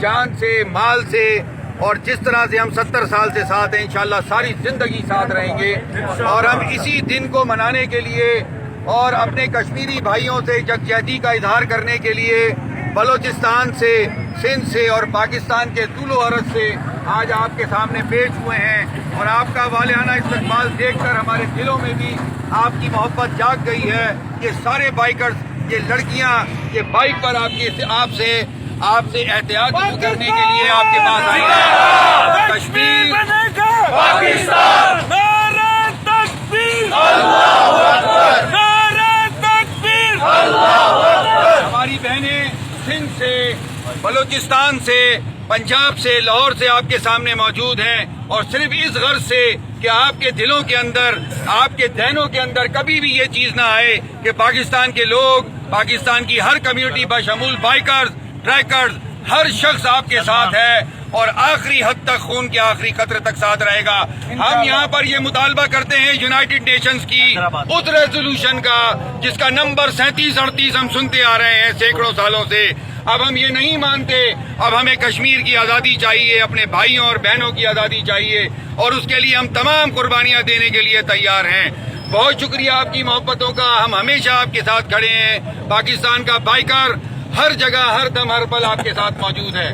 جان سے، مال سے، اور جس طرح سے ہم 70 سال سے ساتھ ہیں، انشاءاللہ ساری زندگی ساتھ رہیں گے، اور ہم اسی دن کو منانے کے لیے اور اپنے کشمیری بھائیوں سے یکجہتی کا اظہار کرنے کے لیے بلوچستان سے، سندھ سے اور پاکستان کے طول و عرض سے آج آپ کے سامنے پیش ہوئے ہیں، اور آپ کا والہانہ استقبال دیکھ کر ہمارے دلوں میں بھی آپ کی محبت جاگ گئی ہے۔ یہ سارے بائکرز، یہ لڑکیاں، یہ بائک پر آپ سے احتیاط کرنے کے لیے آپ کے پاس آئی ہیں۔ کشمیر، پاکستان، نعرہ تکبیر، اللہ اکبر، نعرہ تکبیر، اللہ اکبر۔ ہماری بہنیں سندھ سے، بلوچستان سے، پنجاب سے، لاہور سے آپ کے سامنے موجود ہیں، اور صرف اس غرض سے کہ آپ کے دلوں کے اندر، آپ کے ذہنوں کے اندر کبھی بھی یہ چیز نہ آئے کہ پاکستان کے لوگ، پاکستان کی ہر کمیونٹی بشمول بائکرز، ٹریکرز، ہر شخص آپ کے ساتھ ہے، اور آخری حد تک، خون کے آخری قطرے تک ساتھ رہے گا۔ ہم یہاں پر یہ مطالبہ کرتے ہیں یونائٹڈ نیشنز کی اس ریزولوشن کا جس کا نمبر 3738 ہم سنتے آ رہے ہیں سینکڑوں سالوں سے۔ اب ہم یہ نہیں مانتے، اب ہمیں کشمیر کی آزادی چاہیے، اپنے بھائیوں اور بہنوں کی آزادی چاہیے، اور اس کے لیے ہم تمام قربانیاں دینے کے لیے تیار ہیں۔ بہت شکریہ آپ کی محبتوں کا، ہم ہمیشہ آپ کے ساتھ کھڑے ہیں۔ پاکستان کا بائکر ہر جگہ، ہر دم، ہر پل آپ کے ساتھ موجود ہے۔